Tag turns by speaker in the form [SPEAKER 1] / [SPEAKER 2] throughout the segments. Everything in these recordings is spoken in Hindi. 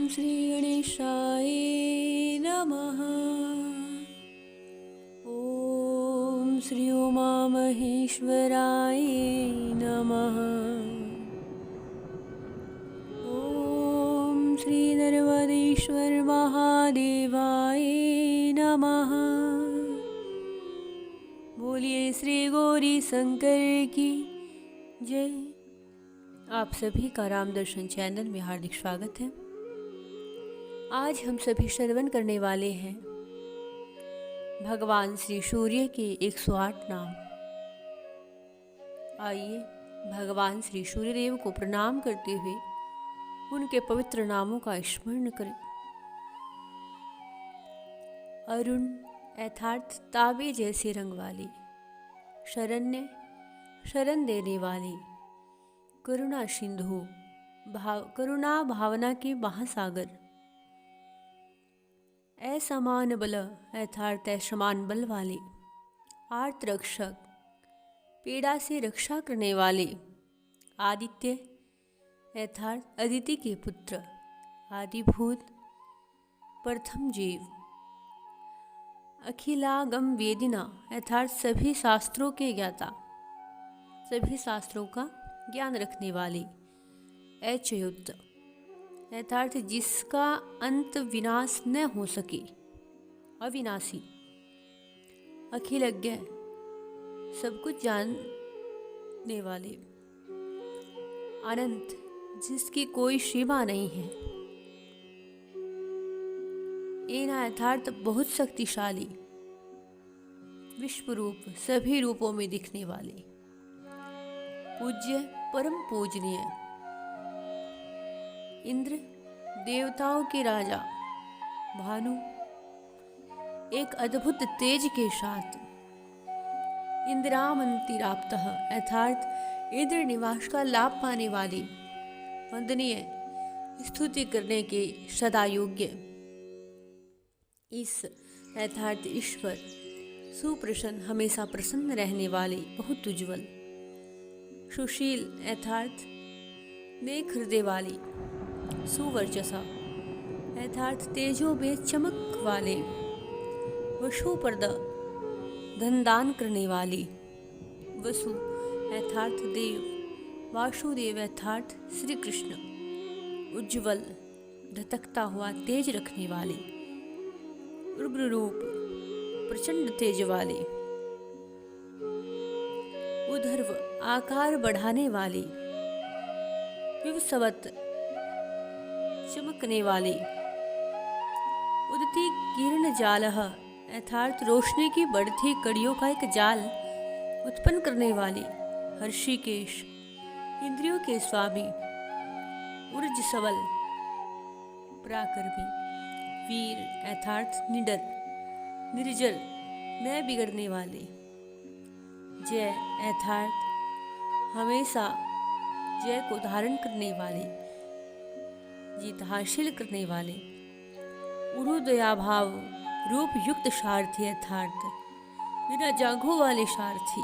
[SPEAKER 1] श्री गणेशाय नमः। ॐ श्री उमामहेश्वराय नमः। ॐ श्री नर्मदेश्वर महादेवाय नमः। बोलिए श्री गौरी शंकर की जय। आप सभी का राम दर्शन चैनल में हार्दिक स्वागत है। आज हम सभी श्रवण करने वाले हैं भगवान श्री सूर्य के 108 नाम। आइए भगवान श्री सूर्यदेव को प्रणाम करते हुए उनके पवित्र नामों का स्मरण करें। अरुण यथार्थ ताबे जैसे रंग वाले, शरण्य शरण देने वाले, करुणा सिंधु करुणा भावना के महासागर, असमान बल यथार्थ असमान बल वाले, आर्त रक्षक पीड़ा से रक्षा करने वाले, आदित्य यथार्थ अदिति के पुत्र, आदिभूत प्रथम जीव, अखिलागम वेदिना यथार्थ सभी शास्त्रों के ज्ञाता, सभी शास्त्रों का ज्ञान रखने वाले, अच्युत यथार्थ जिसका अंत विनाश न हो सके, अविनाशी, अखिलज्ञ सब कुछ जानने वाले, अनंत जिसकी कोई सीमा नहीं है, एना यथार्थ बहुत शक्तिशाली, विश्वरूप सभी रूपों में दिखने वाले, पूज्य परम पूजनीय, इंद्र देवताओं के राजा, भानु एक अद्भुत तेज के साथ, इंद्रामंतिराप्तः अर्थात इंद्र निवास का लाभ पाने वाले, वंदनीय स्तुति करने के सदा योग्य, इस यथार्थ ईश्वर सुप्रसन्न हमेशा प्रसन्न रहने वाले, बहुत उज्ज्वल, सुशील यथार्थ नेक हृदय वाली, सुवर्चसा यथार्थ तेजो में चमक वाले, वसुप्रद धन दान करने वाली, वसु यथार्थ देव, वासुदेव यथार्थ श्री कृष्ण, उज्ज्वल धतकता हुआ तेज रखने वाले, उग्र रूप प्रचंड तेज वाले, उधर्व आकार बढ़ाने वाले, विवस्वत चमकने वाले, उदती किरण जालह यथार्थ रोशनी की बढ़ती कड़ियों का एक जाल उत्पन्न करने वाले, हर्षिकेश इंद्रियों के स्वामी, उर्ज सबल पराक्रमी, वीर यथार्थ निडर निर्जल न बिगड़ने वाले, जय यथार्थ हमेशा जय को धारण करने वाले, जीत हासिल करने वाले, उरुदया भाव रूप युक्त सारथी यथार्थ बिना जांघों वाले सारथी,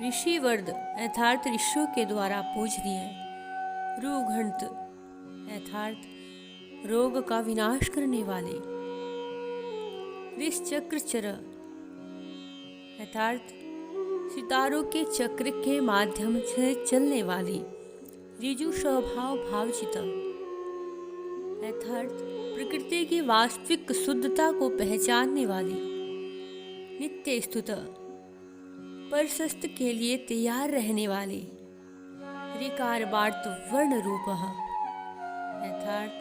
[SPEAKER 1] ऋषिवर्द यथार्थ ऋषियों के द्वारा पूजनीय, रुघंत यथार्थ रोग का विनाश करने वाले, ऋषचक्र चर यथार्थ सितारों के चक्र के माध्यम से चलने वाली, ऋजु स्वभाव भावचित यथार्थ प्रकृति की वास्तविक शुद्धता को पहचानने वाली, नित्य स्तुत परशस्त के लिए तैयार रहने वाले, ऋकार वार्त वर्ण रूप यथार्थ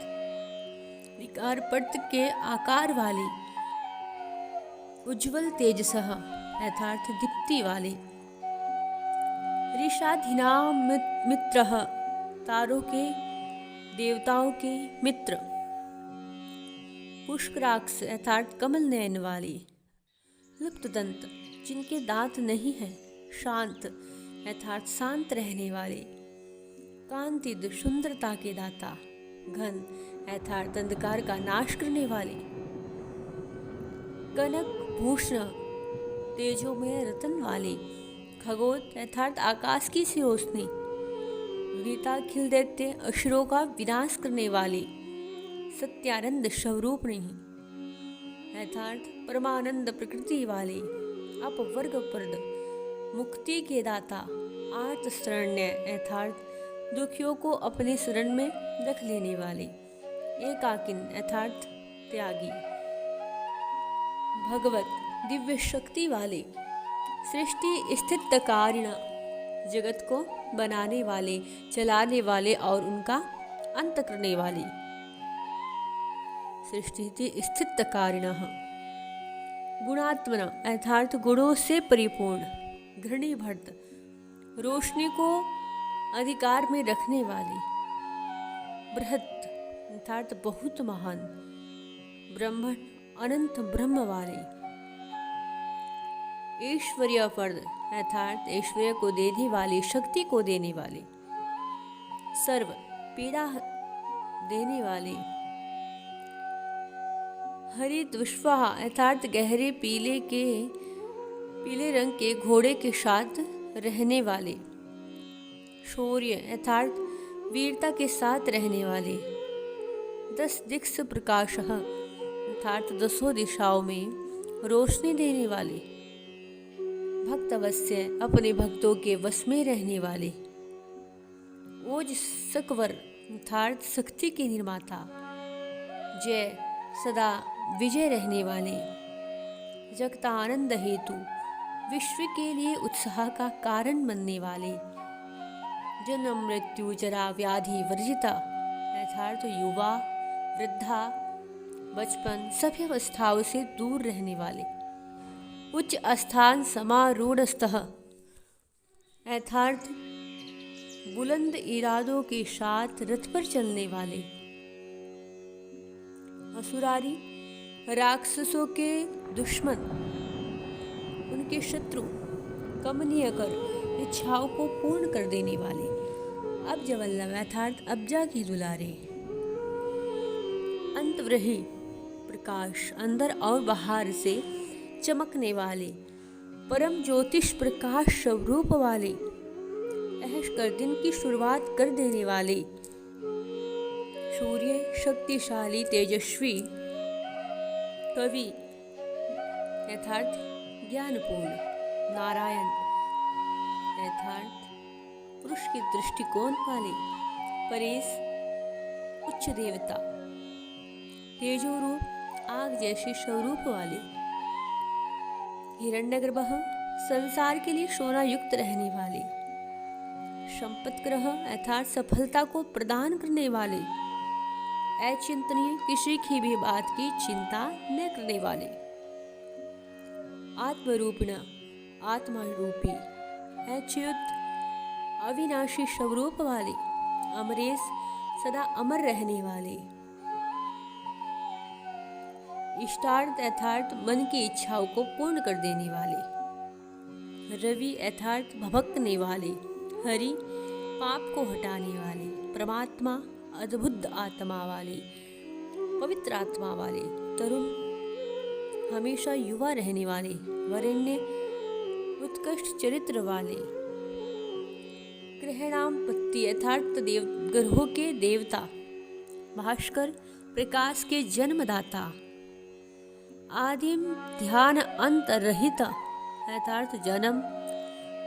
[SPEAKER 1] ऋकार पर्त के आकार वाले, उज्ज्वल तेजसः यथार्थ दीप्ति वाले, ऋषाधिनाम मित्र तारों के देवताओं के मित्र, पुष्कराक्ष यथार्थ कमल नयन वाले, लुप्त दंत जिनके दांत नहीं है, शांत यथार्थ शांत रहने वाले, कांतिद सुंदरता के दाता, घन यथार्थ अंधकार का नाश करने वाले, कनक भूषण तेजो में रतन वाले, खगोत अर्थात आकाश की सी रोशनी, गीताखिल दैत्य असुरों का विनाश करने वाले सत्यानंद स्वरूपिणी अर्थात परमानंद प्रकृति वाले अपवर्ग प्रद मुक्ति के दाता आर्त शरण्य अर्थात दुखियों को अपने शरण में रख लेने वाले एकाकिन अर्थात त्यागी भगवत दिव्य शक्ति वाले सृष्टि स्थित कारिण जगत को बनाने वाले चलाने वाले और उनका अंत करने वाले सृष्टि स्थित कारिणः गुणात्मना अर्थात गुणों से परिपूर्ण घृणीभर्त रोशनी को अधिकार में रखने वाले बृहत अर्थात बहुत महान ब्रह्मण अनंत ब्रह्म वाले ऐश्वर्य पर्द अर्थात ऐश्वर्य को देने वाले शक्ति को देने वाले सर्व पीड़ा देने वाले हरित विश्वा अर्थात गहरे पीले रंग के घोड़े के साथ रहने वाले शौर्य अर्थात वीरता के साथ रहने वाले 10 दिक्स प्रकाश अर्थात 10 दिशाओं में रोशनी देने वाले भक्त अवश्य अपने भक्तों के वश में रहने वाले ओज सकवर अर्थात शक्ति के निर्माता जय सदा विजय रहने वाले जगता आनंद हेतु विश्व के लिए उत्साह का कारण बनने वाले जन्म मृत्यु जरा व्याधि वर्जिता अर्थात युवा वृद्धा बचपन सभी अवस्थाओं से दूर रहने वाले उच्च स्थान समारूढ़स्थः अर्थात बुलंद इरादों के साथ रथ पर चलने वाले असुरारी राक्षसों के दुश्मन उनके शत्रु कमनीय कर इच्छाओं को पूर्ण कर देने वाले अब्ज वल्लभ अर्थात अब्जा के दुलारे अंतव्रही प्रकाश अंदर और बाहर से चमकने वाले परम ज्योतिष प्रकाश स्वरूप वाले ऐश कर दिन की शुरुआत कर देने वाले सूर्य शक्तिशाली तेजस्वी कवि अर्थात ज्ञानपूर्ण नारायण अर्थात पुरुष के दृष्टिकोण वाले परेश उच्च देवता तेजो रूप आग जैसे स्वरूप वाले हिरण्यगर्भ संसार के लिए सोना युक्त रहने वाले संपत ग्रह अर्थात सफलता को प्रदान करने वाले अचिंतनीय किसी की भी बात की चिंता न करने वाले आत्मरूपिणा आत्मा रूपी अच्युत अविनाशी स्वरूप वाले अमरेश सदा अमर रहने वाले इष्टार्थ अर्थात मन की इच्छाओं को पूर्ण कर देने वाले रवि अर्थात भभकने वाले हरि पाप को हटाने वाले परमात्मा अद्भुत आत्मा वाले पवित्र आत्मा वाले तरुण हमेशा युवा रहने वाले वरेण्य उत्कृष्ट चरित्र वाले ग्रहणाम पत्ति अर्थात ग्रहों के देवता भास्कर प्रकाश के जन्मदाता आदिम ध्यान अंत रहित अर्थात जन्म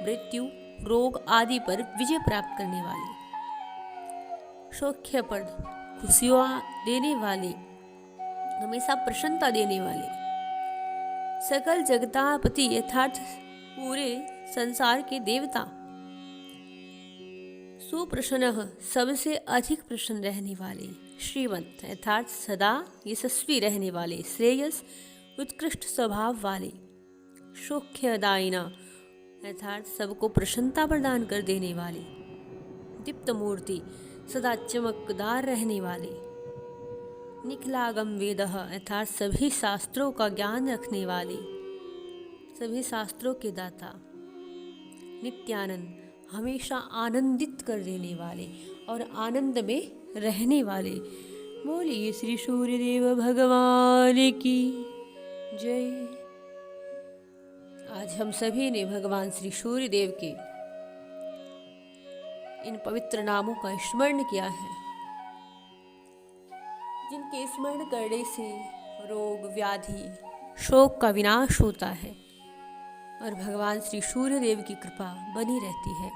[SPEAKER 1] मृत्यु रोग आदि पर विजय प्राप्त करने वाले सौख्यप्रद खुशियाँ देने वाले हमेशा प्रसन्नता देने वाले सकल जगतापति अर्थात पूरे संसार के देवता सुप्रसन्न सबसे अधिक प्रसन्न रहने वाले श्रीमंत अर्थात सदा यशस्वी रहने वाले श्रेयस उत्कृष्ट स्वभाव वाले सौख्यदायिना अर्थात सबको प्रसन्नता प्रदान कर देने वाले दीप्त मूर्ति सदा चमकदार रहने वाले निखलागम वेद अर्थात सभी शास्त्रों का ज्ञान रखने वाले सभी शास्त्रों के दाता नित्यानंद हमेशा आनंदित कर देने वाले और आनंद में रहने वाले बोलिए श्री सूर्यदेव भगवान की जय। आज हम सभी ने भगवान श्री सूर्यदेव के इन पवित्र नामों का स्मरण किया है, जिनके स्मरण करने से रोग व्याधि शोक का विनाश होता है और भगवान श्री सूर्य देव की कृपा बनी रहती है।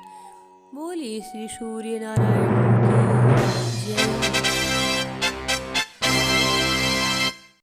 [SPEAKER 1] बोलिए श्री सूर्य नारायण की जय।